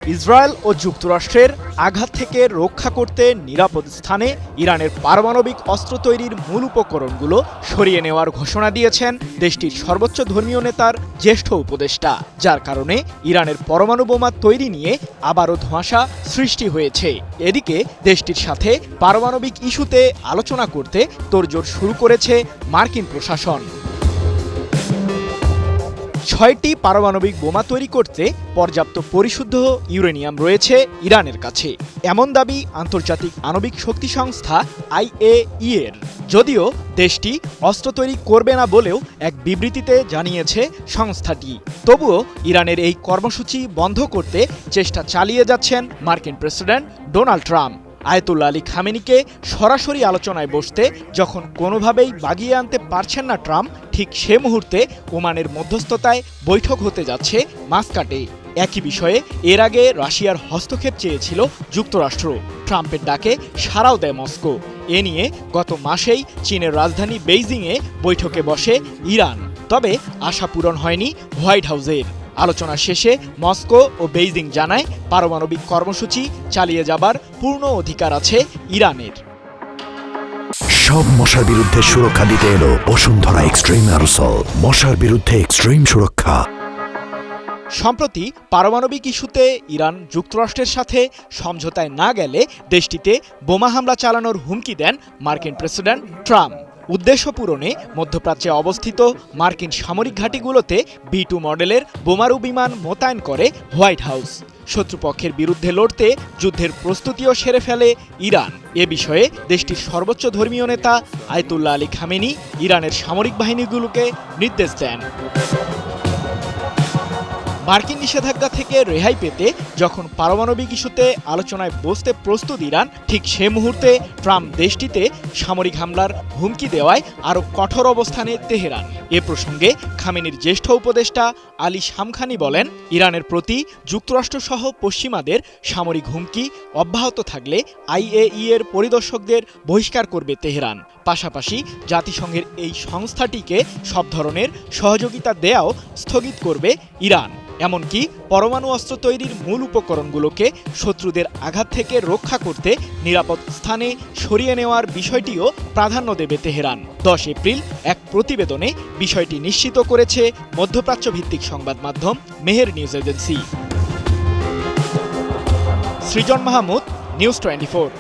Israel ও যুক্তরাষ্ট্রের আঘাত থেকে রক্ষা করতে নিরাপদ স্থানে ইরানের পারমাণবিক অস্ত্র তৈরির মূল উপকরণগুলো সরিয়ে নেওয়ার ঘোষণা দিয়েছেন দেশটির সর্বোচ্চ ধর্মীয় নেতার জ্যেষ্ঠ উপদেষ্টা, যার কারণে ইরানের পরমাণু বোমা তৈরি নিয়ে আবারও ধোঁয়াশা সৃষ্টি হয়েছে। এদিকে দেশটির সাথে পারমাণবিক ইস্যুতে আলোচনা করতে তোড়জোড় শুরু করেছে মার্কিন প্রশাসন। ৬টি পারমাণবিক বোমা তৈরি করতে পর্যাপ্ত পরিশুদ্ধ ইউরেনিয়াম রয়েছে ইরানের কাছে, এমন দাবি আন্তর্জাতিক আণবিক শক্তি সংস্থা IAEA এর। যদিও দেশটি অস্ত্র তৈরি করবে না বলেও এক বিবৃতিতে জানিয়েছে সংস্থাটি। তবুও ইরানের এই কর্মসূচি বন্ধ করতে চেষ্টা চালিয়ে যাচ্ছেন মার্কিন president Donald Trump. Ayatollah Ali খামেনিকে সরাসরি আলোচনায় বসতে যখন কোনোভাবেই বাগিয়ে আনতে পারছেন না ট্রাম্প, ঠিক সে মুহূর্তে ওমানের মধ্যস্থতায় বৈঠক হতে যাচ্ছে মাস্কাটে। একই বিষয়ে এর আগে রাশিয়ার হস্তক্ষেপ চেয়েছিল যুক্তরাষ্ট্র। ট্রাম্পের ডাকে সাড়াও দেয় মস্কো। এ নিয়ে গত মাসেই চীনের রাজধানী বেইজিংয়ে বৈঠকে বসে ইরান। তবে আশা পূরণ হয়নি হোয়াইট হাউসের। আলোচনা শেষে মস্কো ও বেইজিং জানায় পারমাণবিক কর্মসূচি চালিয়ে যাবার পূর্ণ অধিকার আছে ইরানের। সব মশার বিরুদ্ধে সুরক্ষা দিতে এলো বসুন্ধরা এক্সট্রিম অ্যারোসল, মশার বিরুদ্ধে এক্সট্রিম সুরক্ষা। সম্প্রতি পারমাণবিক ইস্যুতে ইরান যুক্তরাষ্ট্রের সাথে সমঝোতায় না গেলে দেশটিতে বোমা হামলা চালানোর হুমকি দেন মার্কিন প্রেসিডেন্ট ট্রাম্প। উদ্দেশ্য পূরণে মধ্যপ্রাচ্যে অবস্থিত মার্কিন সামরিক ঘাঁটিগুলোতে B-2 মডেলের বোমারু বিমান মোতায়েন করে হোয়াইট হাউস। শত্রুপক্ষের বিরুদ্ধে লড়তে যুদ্ধের প্রস্তুতিও সেরে ফেলে ইরান। এ বিষয়ে দেশটির সর্বোচ্চ ধর্মীয় নেতা আয়াতুল্লাহ আলী খামেনি ইরানের সামরিক বাহিনীগুলোকে নির্দেশ দেন। মার্কিন নিষেধাজ্ঞা থেকে রেহাই পেতে যখন পারমাণবিক ইস্যুতে আলোচনায় বসতে প্রস্তুত ইরান, ঠিক সে মুহূর্তে ট্রাম্প দেশটিতে সামরিক হামলার হুমকি দেওয়ায় আরও কঠোর অবস্থানে তেহরান। এ প্রসঙ্গে খামেনির জ্যেষ্ঠ উপদেষ্টা আলী শামখানি বলেন, ইরানের প্রতি যুক্তরাষ্ট্রসহ পশ্চিমাদের সামরিক হুমকি অব্যাহত থাকলে IAEA এর পরিদর্শকদের বহিষ্কার করবে তেহরান। পাশাপাশি জাতিসংঘের এই সংস্থাটিকে সব ধরনের সহযোগিতা দেয়াও স্থগিত করবে ইরান। এমনকি পরমাণু অস্ত্র তৈরির মূল উপকরণগুলোকে শত্রুদের আঘাত থেকে রক্ষা করতে নিরাপদ স্থানে সরিয়ে নেওয়ার বিষয়টিও প্রাধান্য দেবে তেহরান। 10 এপ্রিল এক প্রতিবেদনে বিষয়টি নিশ্চিত করেছে মধ্যপ্রাচ্য ভিত্তিক সংবাদ মাধ্যম মেহের নিউজ এজেন্সি। সৃজন মাহমুদ, নিউজ 24।